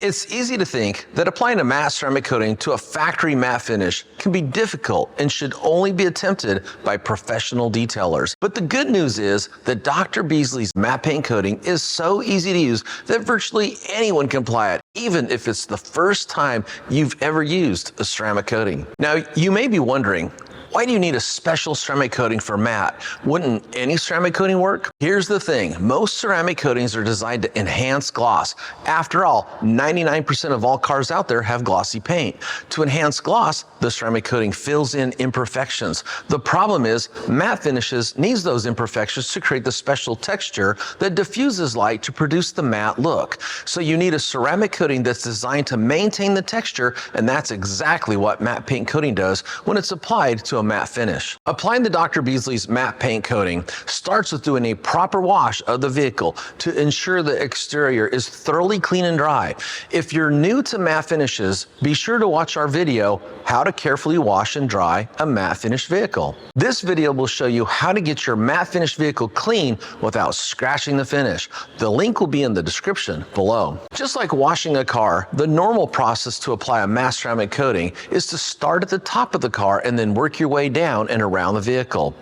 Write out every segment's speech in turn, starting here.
It's easy to think that applying a matte ceramic coating to a factory matte finish can be difficult and should only be attempted by professional detailers. But the good news is that Dr. Beasley's matte paint coating is so easy to use that virtually anyone can apply it, even if it's the first time you've ever used a ceramic coating. Now, you may be wondering, why do you need a special ceramic coating for matte? Wouldn't any ceramic coating work? Here's the thing, most ceramic coatings are designed to enhance gloss. After all, 99% of all cars out there have glossy paint. To enhance gloss, the ceramic coating fills in imperfections. The problem is, matte finishes needs those imperfections to create the special texture that diffuses light to produce the matte look. So you need a ceramic coating that's designed to maintain the texture, and that's exactly what matte paint coating does when it's applied to a matte finish. Applying the Dr. Beasley's matte paint coating starts with doing a proper wash of the vehicle to ensure the exterior is thoroughly clean and dry. If you're new to matte finishes, be sure to watch our video, How to Carefully Wash and Dry a Matte Finished Vehicle. This video will show you how to get your matte finished vehicle clean without scratching the finish. The link will be in the description below. Just like washing a car, the normal process to apply a matte ceramic coating is to start at the top of the car and then work your way down and around the vehicle.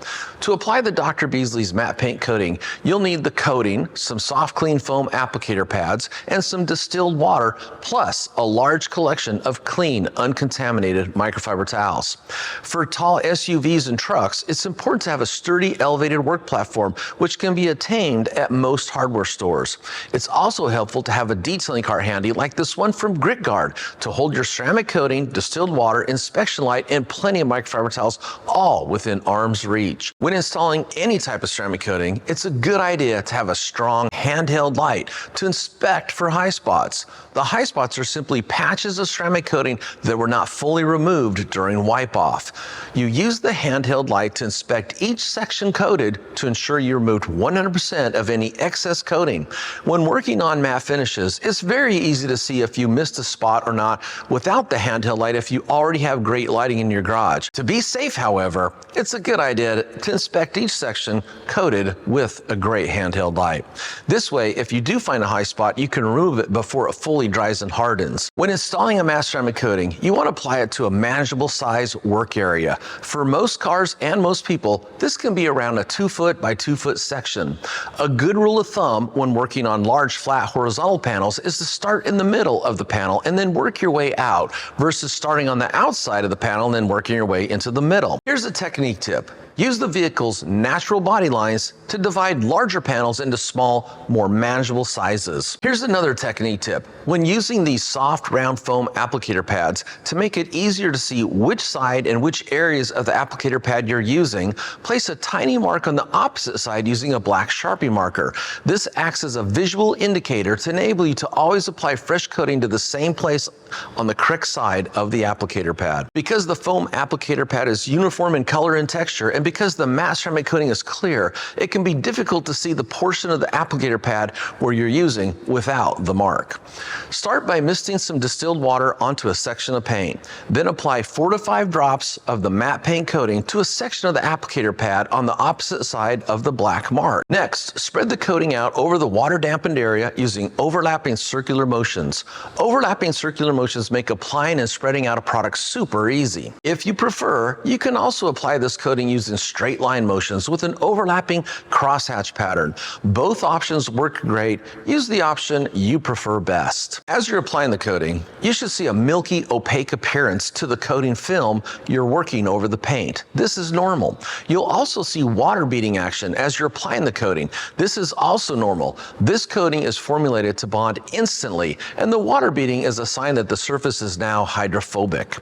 To apply the Dr. Beasley's matte paint coating, you'll need the coating, some soft clean foam applicator pads, and some distilled water, plus a large collection of clean, uncontaminated microfiber towels. For tall SUVs and trucks, it's important to have a sturdy, elevated work platform, which can be attained at most hardware stores. It's also helpful to have a detailing cart handy like this one from Grit Guard to hold your ceramic coating, distilled water, inspection light, and plenty of microfiber towels all within arm's reach. When installing any type of ceramic coating, it's a good idea to have a strong handheld light to inspect for high spots. The high spots are simply patches of ceramic coating that were not fully removed during wipe off. You use the handheld light to inspect each section coated to ensure you removed 100% of any excess coating. When working on matte finishes, it's very easy to see if you missed a spot or not without the handheld light if you already have great lighting in your garage. To be safe, however, it's a good idea to inspect each section coated with a great handheld light. This way, if you do find a high spot, you can remove it before it fully dries and hardens. When installing a matte ceramic coating, you want to apply it to a manageable size work area. For most cars and most people, this can be around a 2 foot by 2 foot section. A good rule of thumb when working on large flat horizontal panels is to start in the middle of the panel and then work your way out versus starting on the outside of the panel and then working your way into the middle. Here's a technique tip. Use the vehicle's natural body lines to divide larger panels into small, more manageable sizes. Here's another technique tip. When using these soft, round foam applicator pads, to make it easier to see which side and which areas of the applicator pad you're using, place a tiny mark on the opposite side using a black Sharpie marker. This acts as a visual indicator to enable you to always apply fresh coating to the same place on the correct side of the applicator pad. Because the foam applicator pad is uniform in color and texture, and because the matte ceramic coating is clear, it can be difficult to see the portion of the applicator pad where you're using without the mark. Start by misting some distilled water onto a section of paint. Then apply 4 to 5 drops of the matte paint coating to a section of the applicator pad on the opposite side of the black mark. Next, spread the coating out over the water dampened area using overlapping circular motions. Overlapping circular motions make applying and spreading out a product super easy. If you prefer, you can also apply this coating using straight line motions with an overlapping crosshatch pattern. Both options work great. Use the option you prefer best. As you're applying the coating, you should see a milky, opaque appearance to the coating film you're working over the paint. This is normal. You'll also see water beading action as you're applying the coating. This is also normal. This coating is formulated to bond instantly, and the water beading is a sign that the surface is now hydrophobic.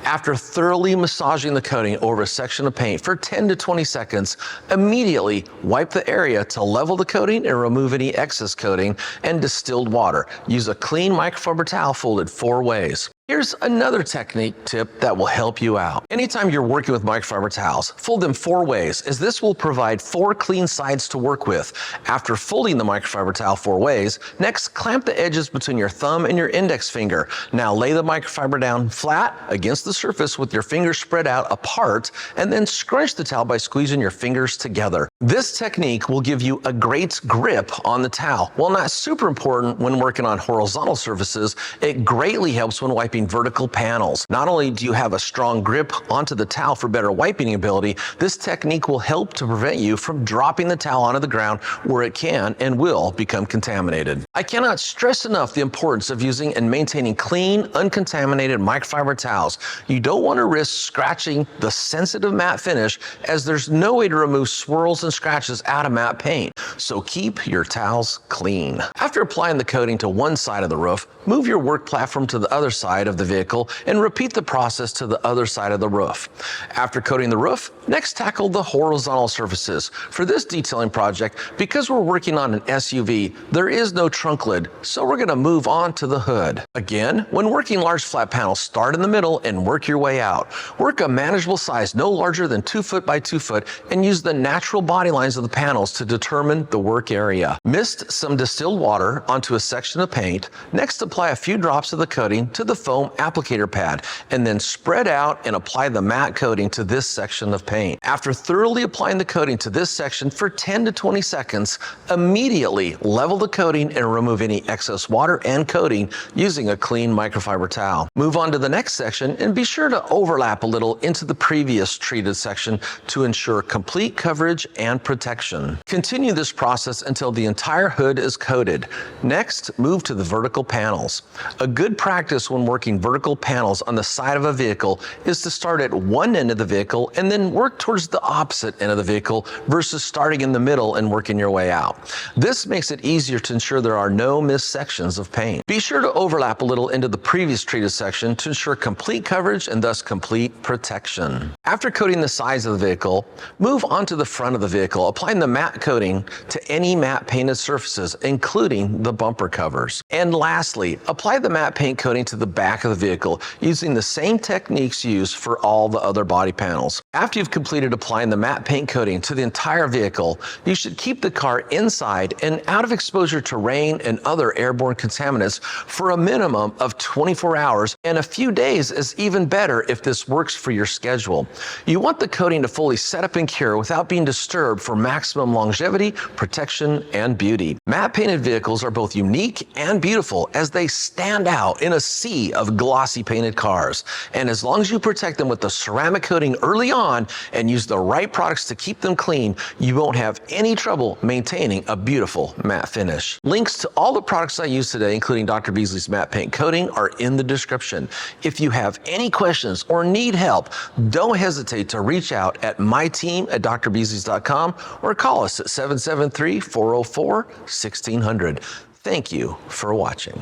After thoroughly massaging the coating over a section of paint for 10 to 20 seconds, immediately wipe the area to level the coating and remove any excess coating and distilled water. Use a clean microfiber towel folded 4 ways. Here's another technique tip that will help you out. Anytime you're working with microfiber towels, fold them 4 ways, as this will provide 4 clean sides to work with. After folding the microfiber towel 4 ways, next clamp the edges between your thumb and your index finger. Now lay the microfiber down flat against the surface with your fingers spread out apart, and then scrunch the towel by squeezing your fingers together. This technique will give you a great grip on the towel. While not super important when working on horizontal surfaces, it greatly helps when wiping vertical panels. Not only do you have a strong grip onto the towel for better wiping ability, this technique will help to prevent you from dropping the towel onto the ground where it can and will become contaminated. I cannot stress enough the importance of using and maintaining clean, uncontaminated microfiber towels. You don't want to risk scratching the sensitive matte finish, as there's no way to remove swirls and scratches out of matte paint. So keep your towels clean. After applying the coating to one side of the roof, move your work platform to the other side of the vehicle and repeat the process to the other side of the roof. After coating the roof, next tackle the horizontal surfaces. For this detailing project, because we're working on an SUV, there is no trunk lid, so we're going to move on to the hood. Again, when working large flat panels, start in the middle and work your way out. Work a manageable size no larger than 2 foot by 2 foot and use the natural body lines of the panels to determine the work area. Mist some distilled water onto a section of paint. Next, apply a few drops of the coating to the foam applicator pad, and then spread out and apply the matte coating to this section of paint. After thoroughly applying the coating to this section for 10 to 20 seconds, immediately level the coating and remove any excess water and coating using a clean microfiber towel. Move on to the next section and be sure to overlap a little into the previous treated section to ensure complete coverage and protection. Continue this process until the entire hood is coated. Next, move to the vertical panels. A good practice when working vertical panels on the side of a vehicle is to start at one end of the vehicle and then work towards the opposite end of the vehicle versus starting in the middle and working your way out. This makes it easier to ensure there are no missed sections of paint. Be sure to overlap a little into the previous treated section to ensure complete coverage and thus complete protection. After coating the sides of the vehicle, move onto the front of the vehicle, applying the matte coating to any matte painted surfaces, including the bumper covers. And lastly, apply the matte paint coating to the back of the vehicle using the same techniques used for all the other body panels. After you've completed applying the matte paint coating to the entire vehicle, you should keep the car inside and out of exposure to rain and other airborne contaminants for a minimum of 24 hours, and a few days is even better if this works for your schedule. You want the coating to fully set up and cure without being disturbed for maximum longevity, protection, and beauty. Matte painted vehicles are both unique and beautiful as they stand out in a sea of glossy painted cars. And as long as you protect them with the ceramic coating early on and use the right products to keep them clean, you won't have any trouble maintaining a beautiful matte finish. Links to all the products I use today, including Dr. Beasley's matte paint coating, are in the description. If you have any questions or need help, don't hesitate to reach out at myteam@drbeasleys.com or call us at 773-404-1600. Thank you for watching.